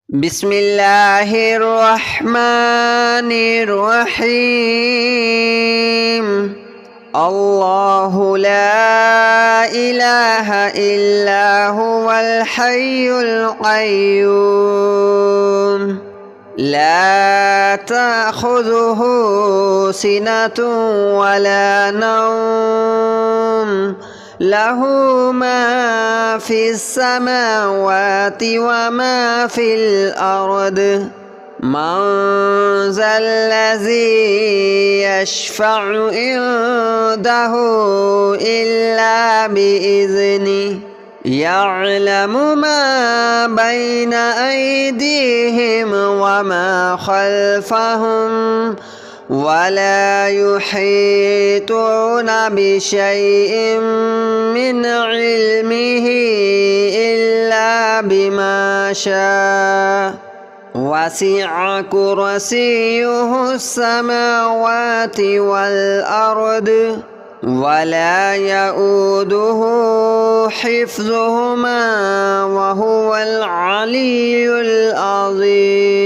بسم الله الرحمن الرحيم. الله لا إله إلا هو الحي القيوم لا تأخذه سنة ولا نوم له ما في السماوات وما في الأرض من ذا الذي يشفع عنده إلا بإذنه يعلم ما بين أيديهم وما خلفهم ولا يحيطون بشيء من علمه إلا بما شاء وسع كرسيه السماوات والأرض ولا يؤوده حفظهما وهو العلي العظيم.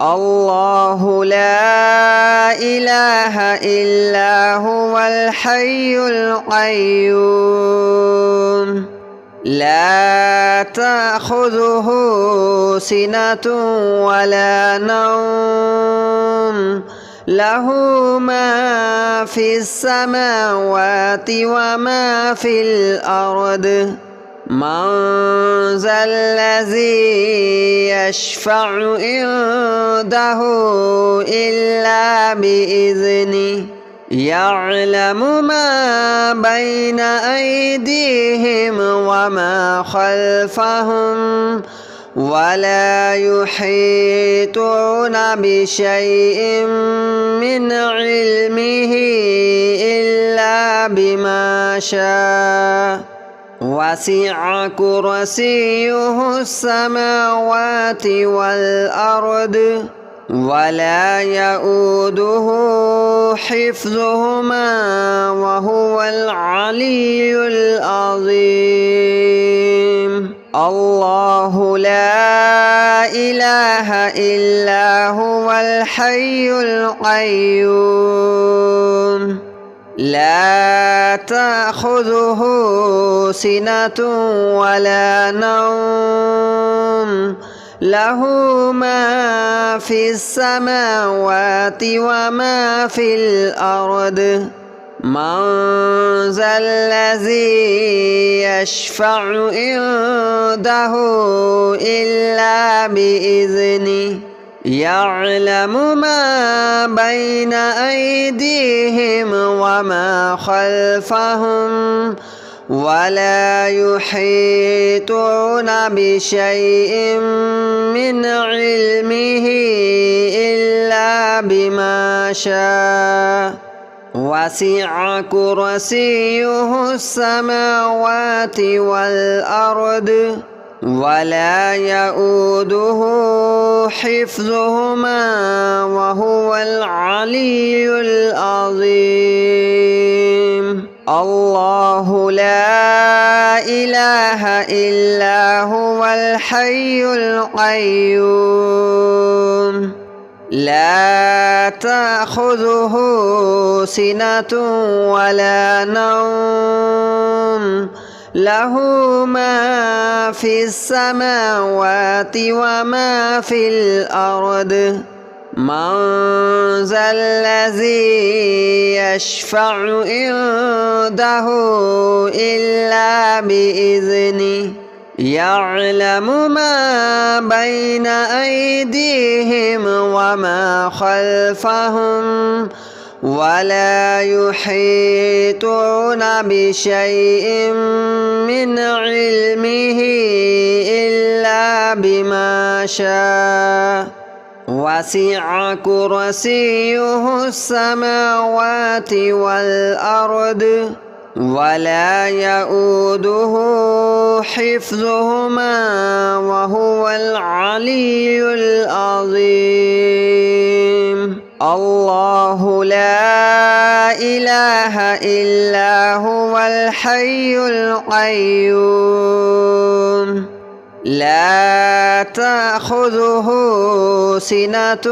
الله لا إله إلا هو الحي القيوم لا تأخذه سنة ولا نوم له ما في السماوات وما في الأرض من ذا الذي يشفع عنده إلا بإذنه يعلم ما بين أيديهم وما خلفهم ولا يحيطون بشيء من علمه إلا بما شاء وسع كرسيه السماوات والأرض ولا يؤوده حفظهما وهو العلي العظيم. الله لا إله إلا هو الحي القيوم لا تأخذه سنة ولا نوم له ما في السماوات وما في الأرض من ذا الذي يشفع عنده إلا بإذنه يعلم ما بين أيديهم وما خلفهم ولا يحيطون بشيء من علمه إلا بما شاء وسع كرسيه السماوات والأرض ولا يؤوده حفظهما وهو العلي العظيم. الله لا إله إلا هو الحي القيوم لا تأخذه سنة ولا نوم له ما في السماوات وما في الأرض من ذا الذي يشفع عنده إلا بإذنه يعلم ما بين أيديهم وما خلفهم ولا يحيطون بشيء من علمه إلا بما شاء وسع كرسيه السماوات والأرض ولا يؤوده حفظهما وهو العلي العظيم. الله لا إله إلا هو الحي القيوم لا تأخذه سنة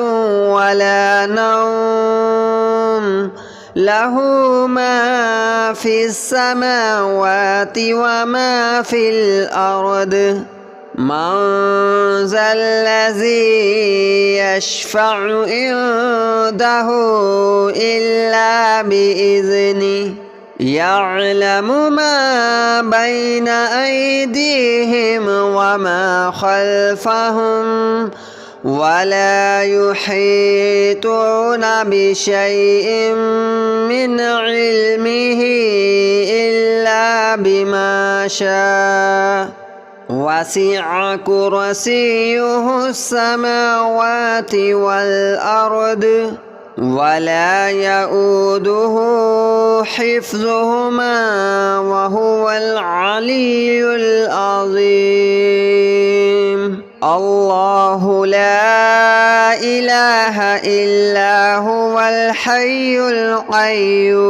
ولا نوم له ما في السماوات وما في الأرض من ذا الذي يشفع عنده إلا بإذنه يعلم ما بين أيديهم وما خلفهم ولا يحيطون بشيء من علمه إلا بما شاء وسع كرسيه السماوات والأرض ولا يؤوده حفظهما وهو العلي العظيم الله لا إله إلا هو الحي القيوم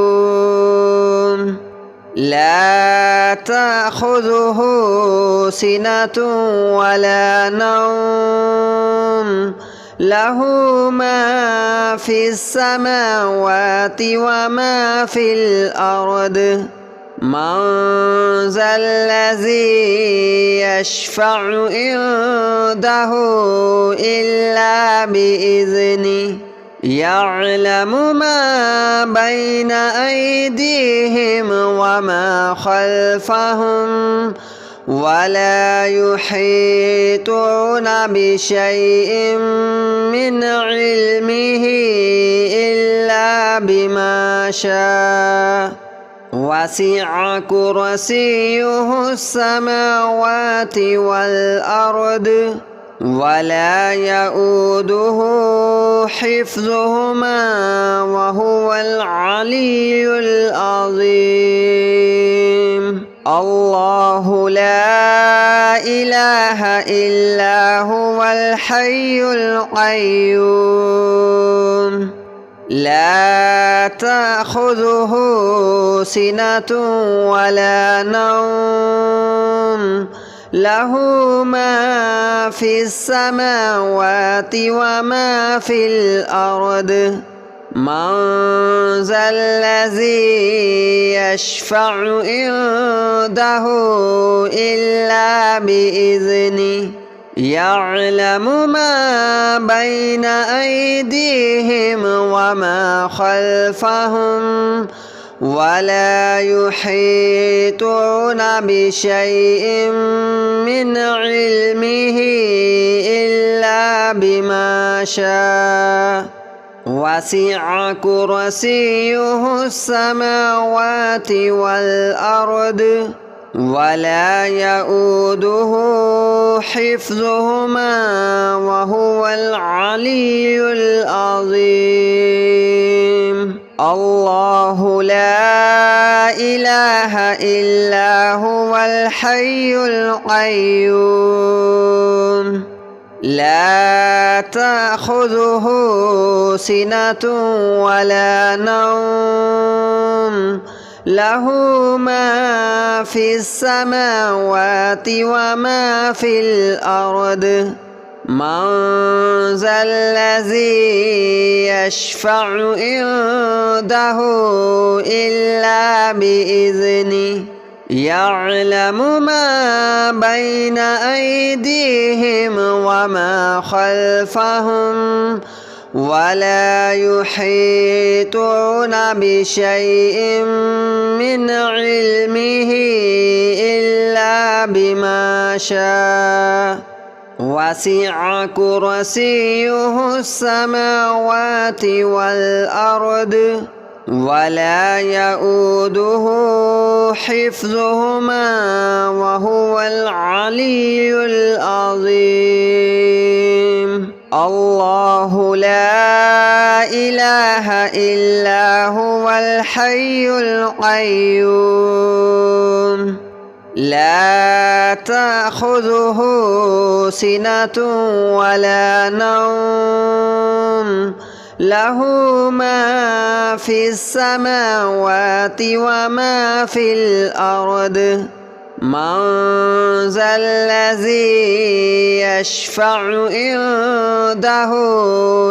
لا تأخذه سنة ولا نوم له ما في السماوات وما في الأرض من ذا الذي يشفع عنده إلا بإذنه يعلم ما بين أيديهم وما خلفهم ولا يحيطون بشيء من علمه إلا بما شاء وسع كرسيه السماوات والأرض ولا يؤوده حفظهما وهو العلي العظيم الله لا إله إلا هو الحي القيوم لا تأخذه سنة ولا نوم له ما في السماوات وما في الأرض من ذا الذي يشفع عنده إلا بإذنه يعلم ما بين أيديهم وما خلفهم ولا يحيطون بشيء من علمه إلا بما شاء وسع كرسيه السماوات والأرض ولا يؤوده حفظهما وهو العلي العظيم الله لا إله إلا هو الحي القيوم لا تأخذه سنة ولا نوم له ما في السماوات وما في الأرض من ذا الذي يشفع عنده إلا بإذنه يعلم ما بين أيديهم وما خلفهم ولا يحيطون بشيء من علمه إلا بما شاء وسع كرسيه السماوات والأرض ولا يؤوده حفظهما وهو العلي العظيم الله لا إله إلا هو الحي القيوم لا تأخذه سنة ولا نوم له ما في السماوات وما في الأرض من ذا الذي يشفع عنده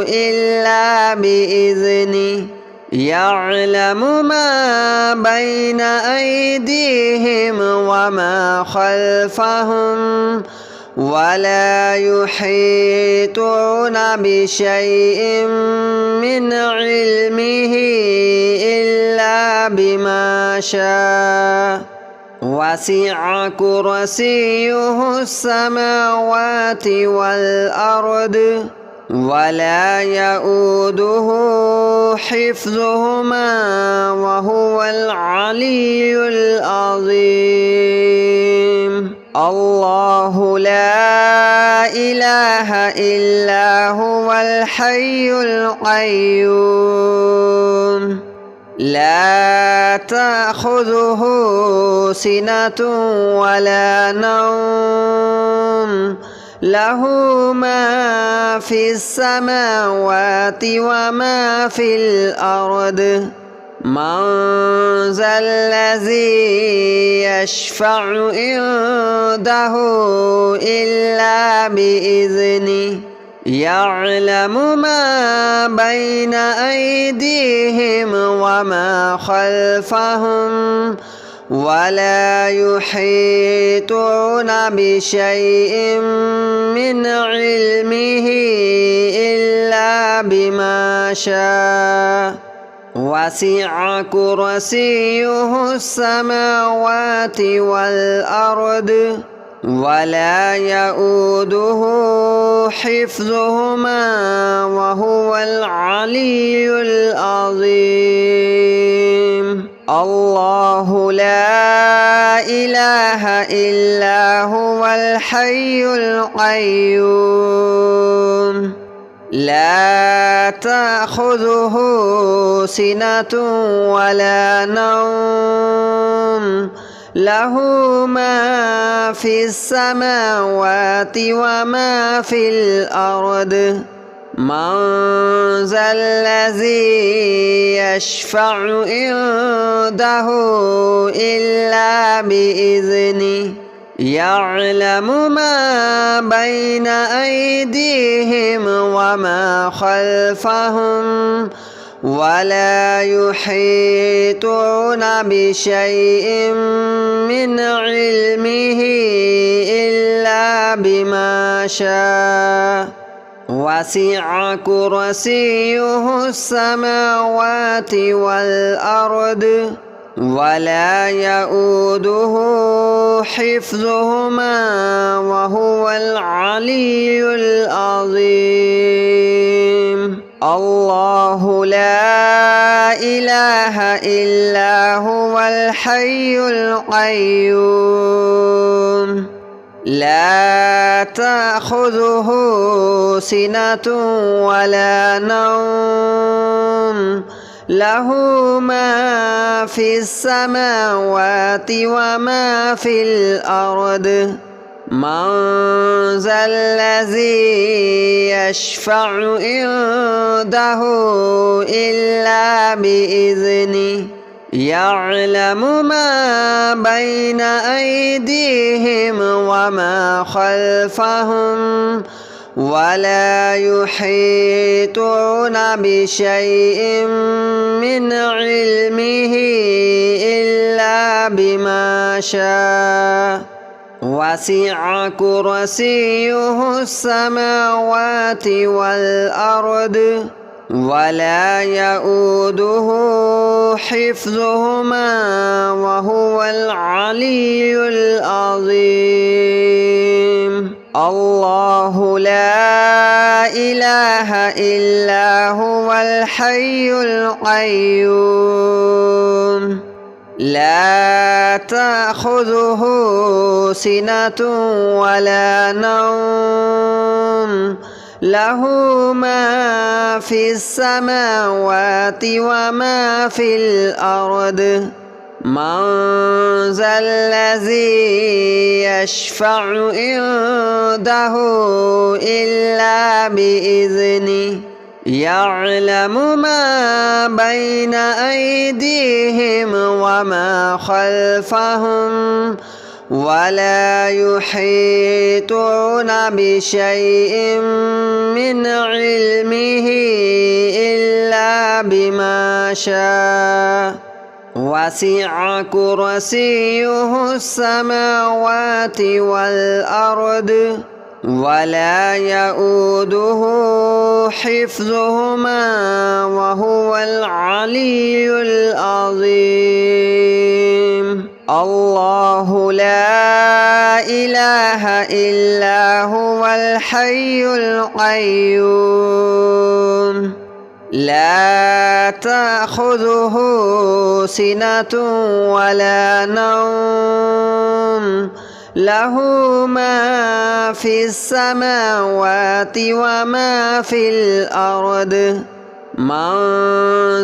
إلا بإذنه يعلم ما بين أيديهم وما خلفهم ولا يحيطون بشيء من علمه إلا بما شاء وسع كرسيه السماوات والأرض ولا يؤوده حفظهما وهو العلي العظيم الله لا إله إلا هو الحي القيوم لا تأخذه سنة ولا نوم له ما في السماوات وما في الأرض من ذا الذي يشفع عنده إلا بإذنه يعلم ما بين أيديهم وما خلفهم ولا يحيطون بشيء من علمه إلا بما شاء وسع كرسيه السماوات والأرض ولا يؤوده حفظهما وهو العلي العظيم الله لا إله إلا هو الحي القيوم لا تأخذه سنة ولا نوم له ما في السماوات وما في الأرض من ذا الذي يشفع عنده إلا بإذنه يعلم ما بين أيديهم وما خلفهم ولا يحيطون بشيء من علمه إلا بما شاء وسع كرسيه السماوات والأرض ولا يؤوده حفظهما وهو العلي العظيم الله لا إله إلا هو الحي القيوم لا تأخذه سنة ولا نوم له ما في السماوات وما في الأرض من ذا الذي يشفع عنده إلا بإذنه يعلم ما بين أيديهم وما خلفهم ولا يحيطون بشيء من علمه إلا بما شاء وسع كرسيه السماوات والأرض ولا يؤوده حفظهما وهو العلي العظيم الله لا إله إلا هو الحي القيوم لا تأخذه سنة ولا نوم له ما في السماوات وما في الأرض من ذا الذي يشفع عنده إلا بإذنه يعلم ما بين أيديهم وما خلفهم ولا يحيطون بشيء من علمه إلا بما شاء وسع كرسيه السماوات والأرض ولا يؤوده حفظهما وهو العلي العظيم الله لا إله إلا هو الحي القيوم لا تأخذه سنة ولا نوم له ما في السماوات وما في الأرض من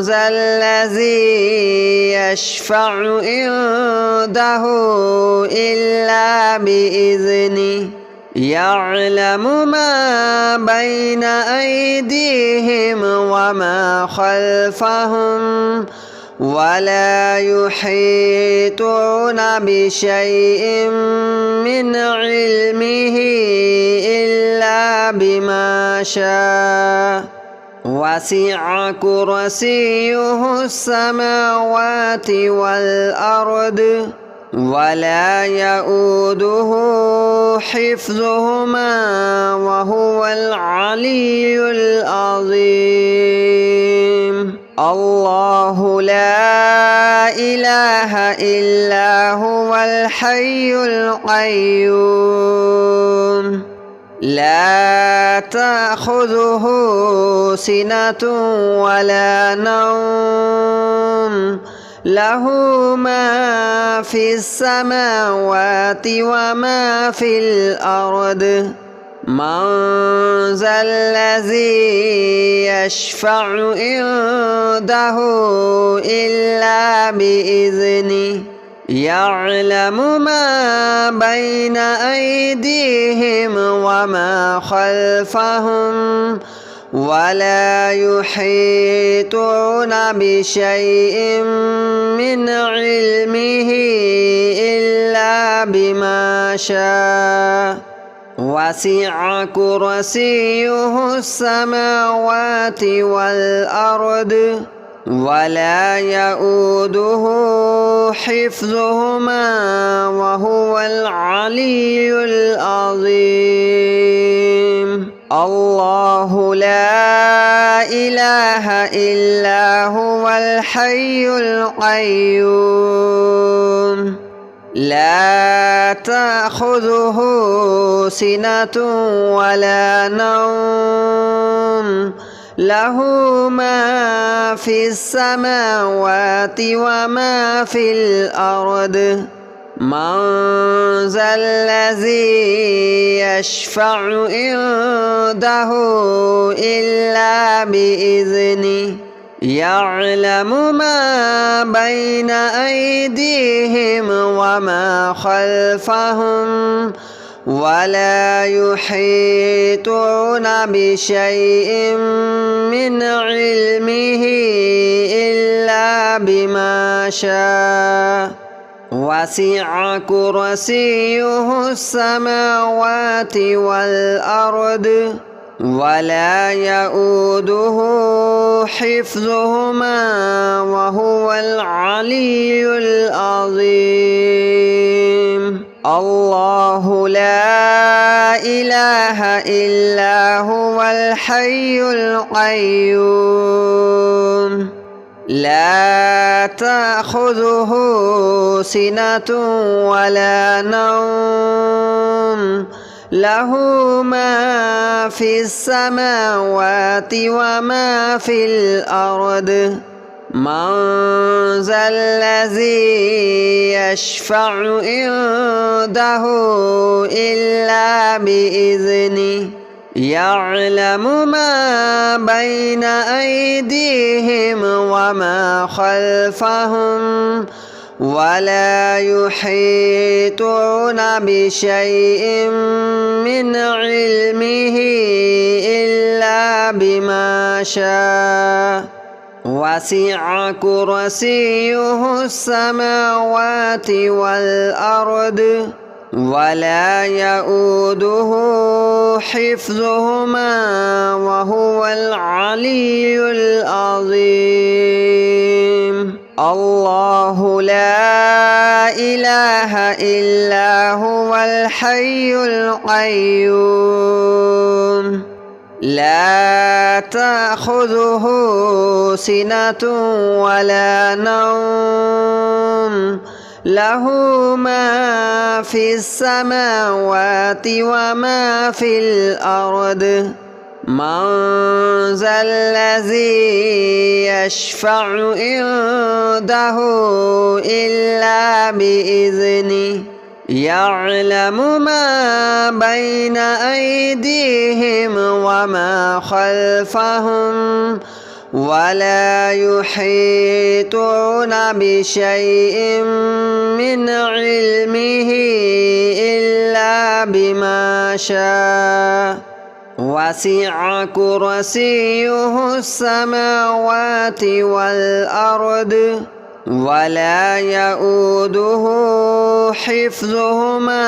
ذا الذي يشفع عنده إلا بإذنه يعلم ما بين أيديهم وما خلفهم ولا يحيطون بشيء من علمه إلا بما شاء وسع كرسيه السماوات والأرض ولا يؤوده حفظهما وهو العلي العظيم الله لا إله إلا هو الحي القيوم لا تأخذه سنة ولا نوم له ما في السماوات وما في الأرض من ذا الذي يشفع عنده إلا بإذنه يعلم ما بين أيديهم وما خلفهم ولا يحيطون بشيء من علمه إلا بما شاء وسع كرسيه السماوات والأرض ولا يؤوده حفظهما وهو العلي العظيم الله لا إله إلا هو الحي القيوم لا تأخذه سنة ولا نوم له ما في السماوات وما في الأرض من ذا الذي يشفع عنده إلا بإذنه يعلم ما بين أيديهم وما خلفهم ولا يحيطون بشيء من علمه إلا بما شاء وسع كرسيه السماوات والأرض ولا يؤوده حفظهما وهو العلي العظيم الله لا إله إلا هو الحي القيوم لا تأخذه سنة ولا نوم له ما في السماوات وما في الأرض من ذا الذي يشفع عنده إلا بإذنه يعلم ما بين أيديهم وما خلفهم ولا يحيطون بشيء من علمه إلا بما شاء وسع كرسيه السماوات والأرض ولا يؤوده حفظهما وهو العلي العظيم الله لا إله إلا هو الحي القيوم لا تأخذه سنة ولا نوم له ما في السماوات وما في الأرض من ذا الذي يشفع عنده إلا بإذنه يعلم ما بين أيديهم وما خلفهم ولا يحيطون بشيء من علمه إلا بما شاء وسع كرسيه السماوات والأرض ولا يؤوده حفظهما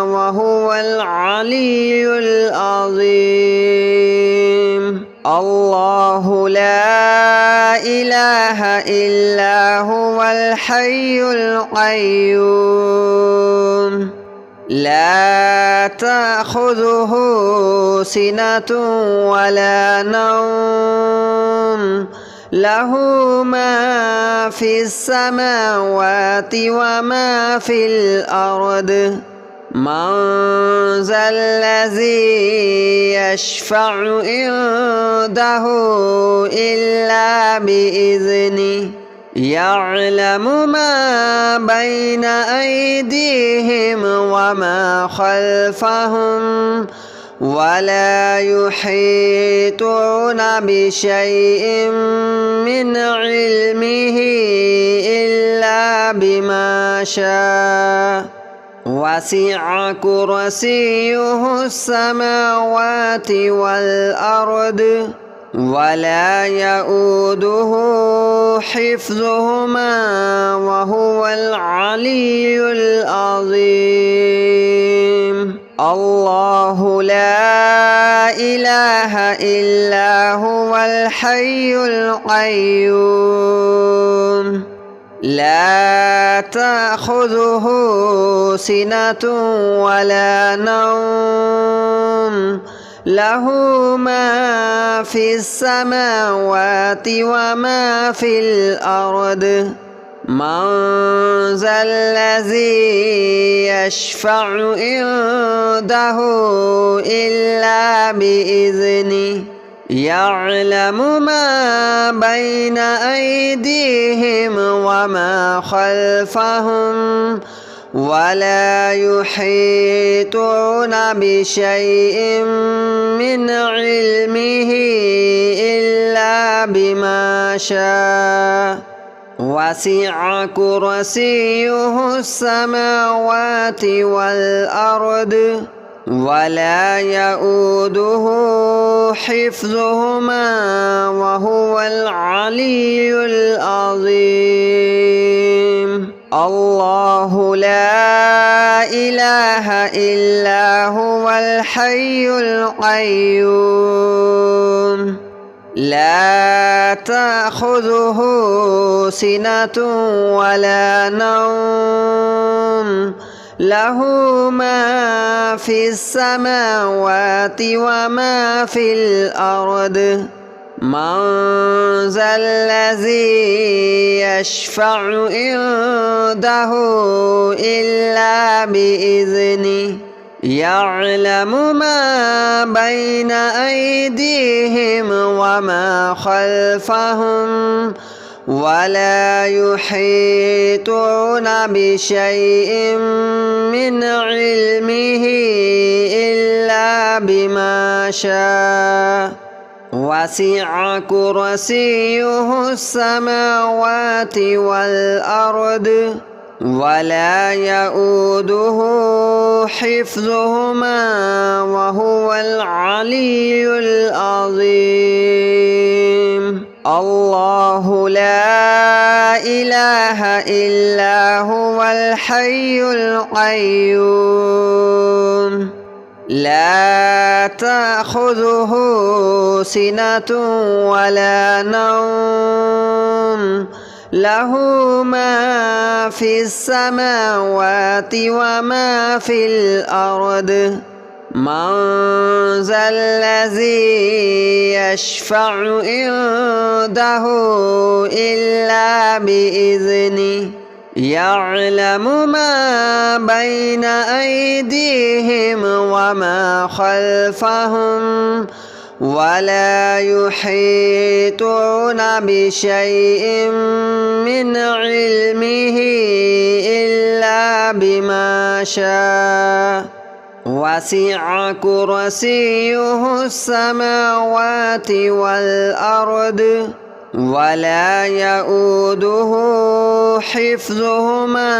وهو العلي العظيم الله لا إله إلا هو الحي القيوم لا تأخذه سنة ولا نوم له ما في السماوات وما في الأرض من ذا الذي يشفع عنده إلا بإذنه يعلم ما بين أيديهم وما خلفهم ولا يحيطون بشيء من علمه إلا بما شاء وسع كرسيه السماوات والأرض ولا يؤوده حفظهما وهو العلي العظيم الله لا إله إلا هو الحي القيوم لا تأخذه سنة ولا نوم له ما في السماوات وما في الأرض من ذا الذي يشفع عنده إلا بإذنه يعلم ما بين أيديهم وما خلفهم ولا يحيطون بشيء من علمه إلا بما شاء وسع كرسيه السماوات والأرض ولا يؤوده حفظهما وهو العلي العظيم الله لا إله إلا هو الحي القيوم لا تأخذه سنة ولا نوم له ما في السماوات وما في الأرض من ذا الذي يشفع عنده إلا بإذنه يعلم ما بين أيديهم وما خلفهم ولا يحيطون بشيء من علمه إلا بما شاء وسع كرسيه السماوات والأرض ولا يؤوده حفظهما وهو العلي العظيم الله لا إله إلا هو الحي القيوم لا تأخذه سنة ولا نوم له ما في السماوات وما في الأرض من ذا الذي يشفع عنده إلا بإذنه يعلم ما بين أيديهم وما خلفهم ولا يحيطون بشيء من علمه إلا بما شاء وسع كرسيه السماوات والأرض ولا يؤوده حفظهما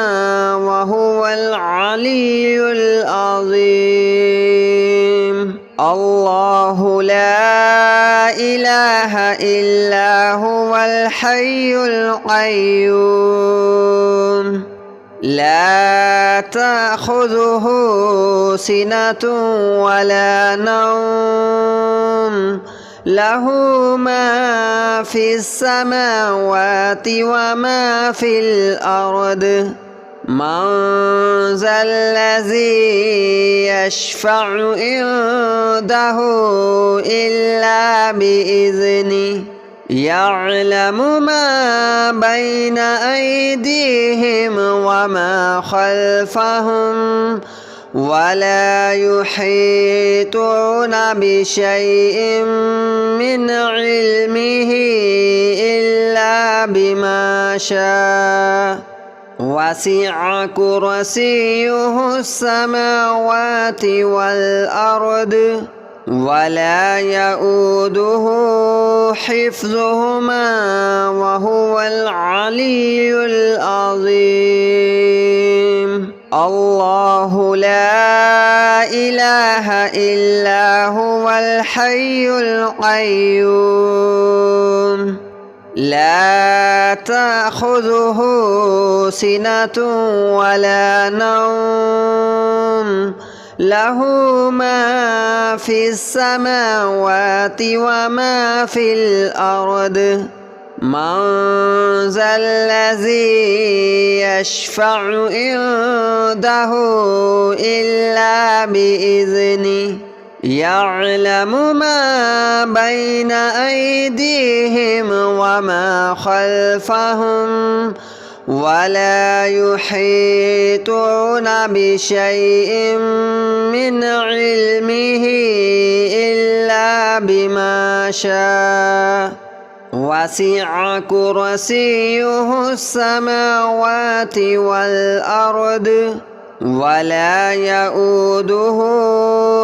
وهو العلي العظيم الله لا إله إلا هو الحي القيوم لا تأخذه سنة ولا نوم له ما في السماوات وما في الأرض من ذا الذي يشفع عنده إلا بإذنه يعلم ما بين أيديهم وما خلفهم ولا يحيطون بشيء من علمه إلا بما شاء وسع كرسيه السماوات والأرض ولا يؤوده حفظهما وهو العلي العظيم الله لا إله إلا هو الحي القيوم لا تأخذه سنة ولا نوم له ما في السماوات وما في الأرض من ذا الذي يشفع عنده إلا بإذنه يعلم ما بين أيديهم وما خلفهم ولا يحيطون بشيء من علمه إلا بما شاء وسع كرسيه السماوات والأرض ولا يؤوده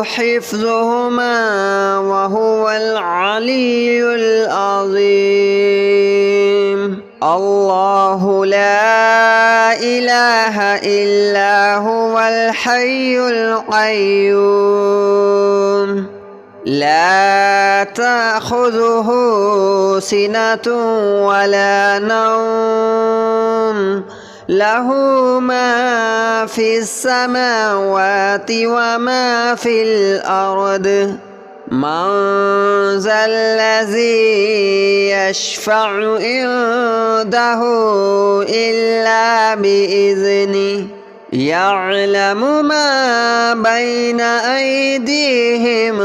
حفظهما وهو العلي العظيم الله لا إله إلا هو الحي القيوم لا تأخذه سنة ولا نوم له ما في السماوات وما في الأرض من ذا الذي يشفع عنده إلا بإذنه يعلم ما بين أيديهم